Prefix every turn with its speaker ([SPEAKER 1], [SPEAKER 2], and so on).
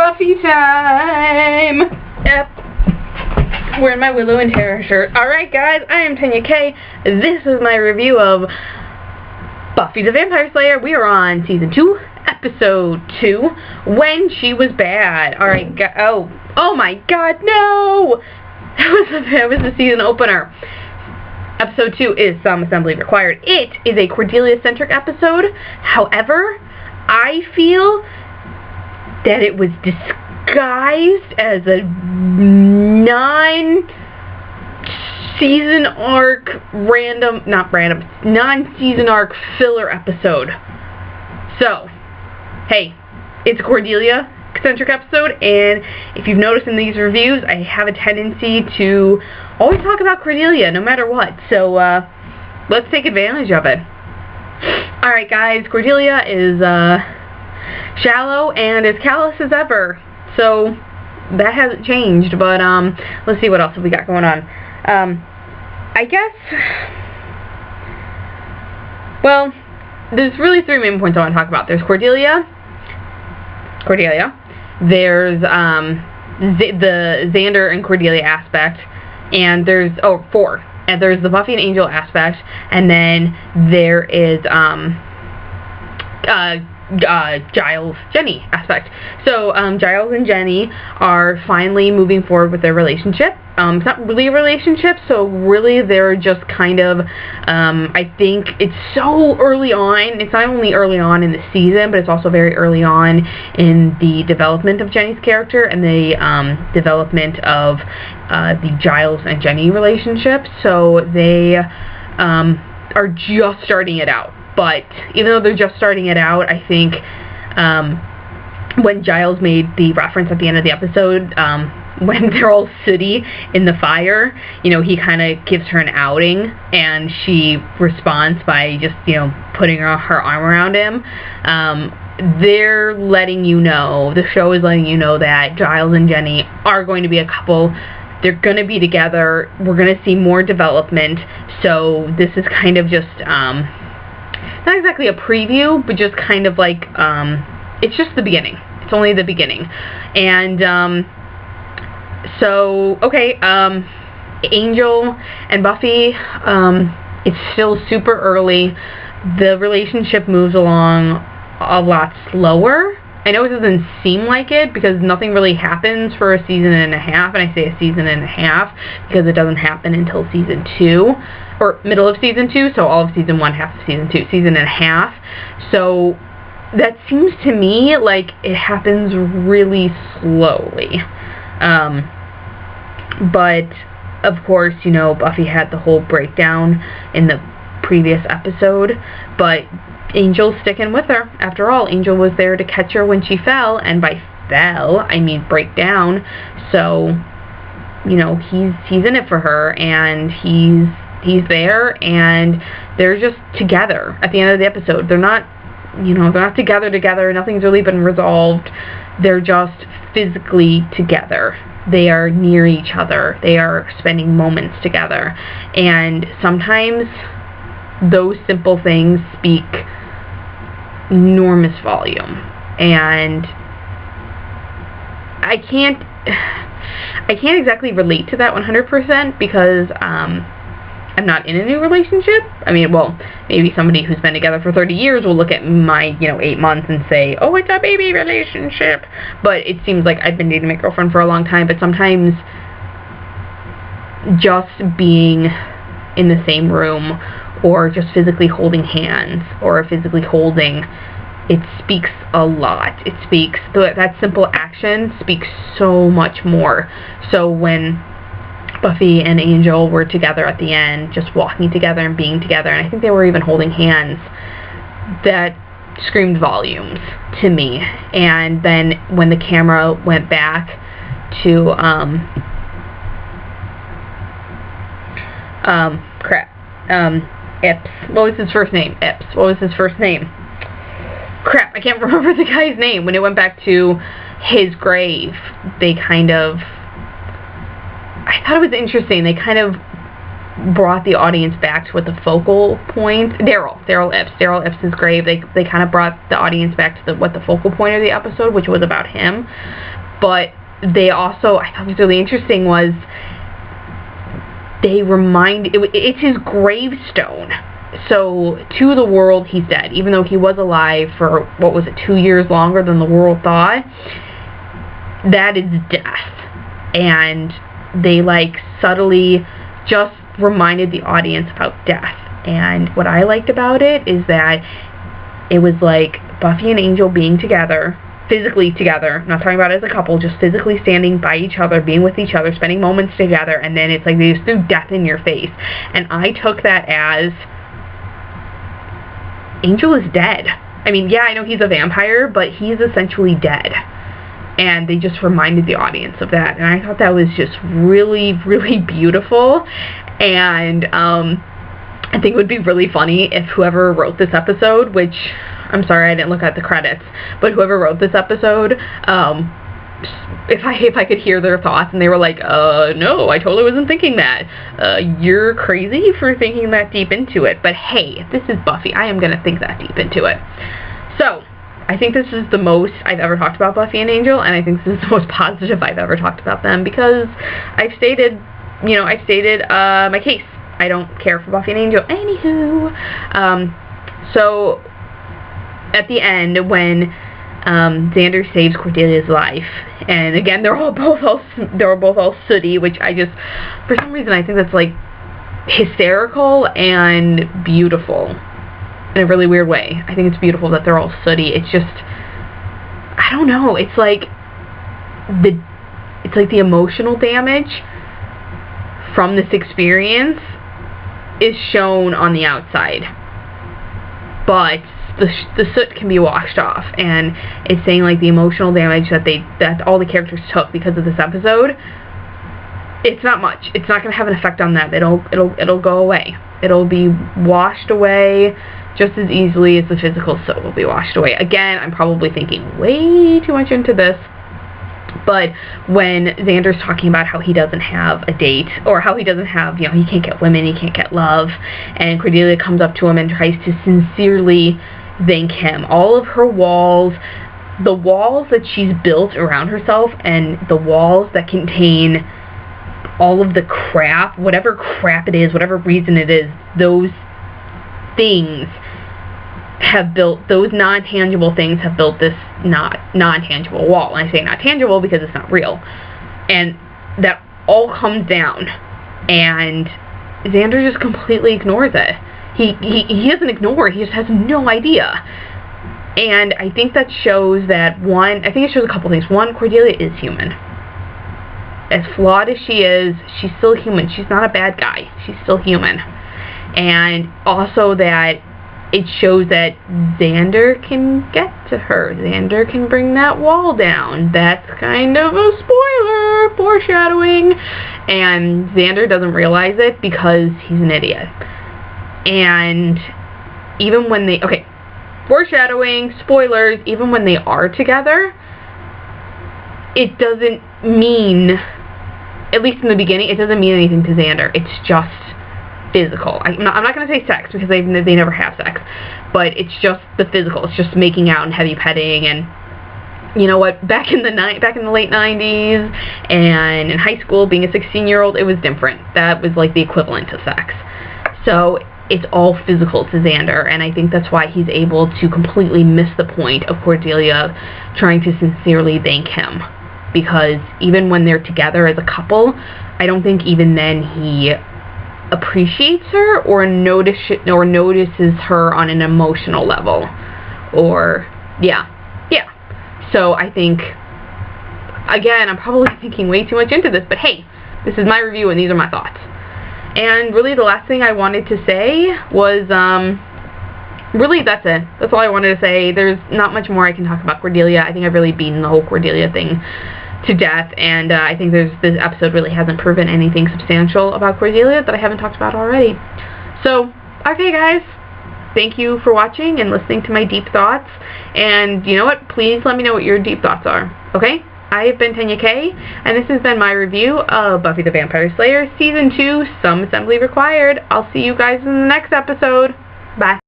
[SPEAKER 1] Buffy time! Yep. Wearing my Willow and Tara shirt. Alright guys, I am tennyak. This is my review of Buffy the Vampire Slayer. We are on Season 2, Episode 2, When She Was Bad. Alright, oh my god, no! That was the season opener. Episode 2 is Some Assembly Required. It is a Cordelia-centric episode. However, I feel that it was disguised as a non-season arc non-season arc filler episode. So, hey, it's a Cordelia-centric episode, and if you've noticed in these reviews, I have a tendency to always talk about Cordelia, no matter what. So, let's take advantage of it. Alright guys, Cordelia is, shallow and as callous as ever. So, that hasn't changed, but, let's see what else we got going on. I guess, well, there's really three main points I want to talk about. There's Cordelia, there's, the Xander and Cordelia aspect, and there's, four. And there's the Buffy and Angel aspect, and then there is, Giles, Jenny aspect. So, Giles and Jenny are finally moving forward with their relationship. It's not really a relationship, so really they're just kind of, I think it's so early on. It's not only early on in the season, but it's also very early on in the development of Jenny's character and the, development of, the Giles and Jenny relationship. So they, are just starting it out. But even though they're just starting it out, I think when Giles made the reference at the end of the episode, when they're all sooty in the fire, you know, he kind of gives her an outing, and she responds by just, you know, putting her arm around him. They're letting you know, the show is letting you know that Giles and Jenny are going to be a couple. They're going to be together. We're going to see more development. So this is kind of just, not exactly a preview, but just kind of like, it's just the beginning. It's only the beginning. And, so, okay, Angel and Buffy, it's still super early. The relationship moves along a lot slower. I know it doesn't seem like it because nothing really happens for a season and a half, and I say a season and a half because it doesn't happen until season 2, or middle of season 2, so all of season 1, half of season 2, season and a half. So that seems to me like it happens really slowly. But of course, you know, Buffy had the whole breakdown in the previous episode, but Angel's sticking with her. After all, Angel was there to catch her when she fell, and by fell, I mean break down. So, you know, he's in it for her, and he's there, and they're just together at the end of the episode. They're not, you know, they're not together, nothing's really been resolved. They're just physically together. They are near each other. They are spending moments together. And sometimes those simple things speak enormous volume. And I can't exactly relate to that 100% because I'm not in a new relationship. I mean, well, maybe somebody who's been together for 30 years will look at my, 8 months and say, oh, it's a baby relationship. But it seems like I've been dating my girlfriend for a long time. But sometimes just being in the same room, or just physically holding hands, or physically holding, it speaks a lot. It speaks, that simple action speaks so much more. So when Buffy and Angel were together at the end, just walking together and being together, and I think they were even holding hands, that screamed volumes to me. And then when the camera went back to, Ips. What was his first name? Ips. What was his first name? Crap, I can't remember the guy's name. When it went back to his grave, they kind of, I thought it was interesting. They kind of brought the audience back to what the focal point. Daryl Ipps is great. They kind of brought the audience back to what the focal point of the episode, which was about him. But they also, I thought was really interesting, was they it's his gravestone. So to the world, he's dead, even though he was alive for, what was it, 2 years longer than the world thought. That is death. And they like subtly just reminded the audience about death. And what I liked about it is that it was like Buffy and Angel being together, physically together. I'm not talking about as a couple, just physically standing by each other, being with each other, spending moments together, and then it's like they just threw death in your face. And I took that as Angel is dead. I mean, yeah, I know he's a vampire, but he's essentially dead. And they just reminded the audience of that. And I thought that was just really, really beautiful. And I think it would be really funny if whoever wrote this episode, which, I'm sorry I didn't look at the credits, but whoever wrote this episode, if I could hear their thoughts and they were like, no, I totally wasn't thinking that. You're crazy for thinking that deep into it. But hey, this is Buffy. I am going to think that deep into it. So, I think this is the most I've ever talked about Buffy and Angel, and I think this is the most positive I've ever talked about them, because I've stated my case. I don't care for Buffy and Angel. Anywho, so at the end when Xander saves Cordelia's life, and again they're both all sooty, which I just, for some reason, I think that's like hysterical and beautiful in a really weird way. I think it's beautiful that they're all sooty. It's just, I don't know, it's like the emotional damage from this experience is shown on the outside, but the soot can be washed off, and it's saying like the emotional damage that all the characters took because of this episode, it's not much. It's not going to have an effect on them. It'll go away. It'll be washed away just as easily as the physical soot will be washed away. Again, I'm probably thinking way too much into this, but when Xander's talking about how he doesn't have a date, or how he doesn't have, he can't get women, he can't get love, and Cordelia comes up to him and tries to sincerely thank him. All of her walls, the walls that she's built around herself, and the walls that contain all of the crap, whatever crap it is, whatever reason it is, those things have built, those non-tangible things have built this non-tangible wall. And I say not tangible because it's not real. And that all comes down, and Xander just completely ignores it. He doesn't ignore it, he just has no idea. And I think that shows that, one, I think it shows a couple things. One, Cordelia is human. As flawed as she is, she's still human. She's not a bad guy. She's still human. And also that it shows that Xander can get to her. Xander can bring that wall down. That's kind of a spoiler, foreshadowing. And Xander doesn't realize it because he's an idiot. And even when they, okay, foreshadowing, spoilers, even when they are together, it doesn't mean, at least in the beginning, it doesn't mean anything to Xander. It's just physical. I'm not going to say sex, because they never have sex, but it's just the physical. It's just making out and heavy petting, and you know what, back in the late 90s and in high school, being a 16-year-old, it was different. That was like the equivalent to sex. So it's all physical to Xander, and I think that's why he's able to completely miss the point of Cordelia trying to sincerely thank him, because even when they're together as a couple, I don't think even then he appreciates her or notices her on an emotional level, or yeah. So I think, again, I'm probably thinking way too much into this, but hey, this is my review and these are my thoughts. And really the last thing I wanted to say was, really that's it. That's all I wanted to say. There's not much more I can talk about Cordelia. I think I've really beaten the whole Cordelia thing to death, and I think this episode really hasn't proven anything substantial about Cordelia that I haven't talked about already. So, okay guys, thank you for watching and listening to my deep thoughts, and you know what, please let me know what your deep thoughts are, okay? I have been Tennyak, and this has been my review of Buffy the Vampire Slayer Season 2, Some Assembly Required. I'll see you guys in the next episode. Bye.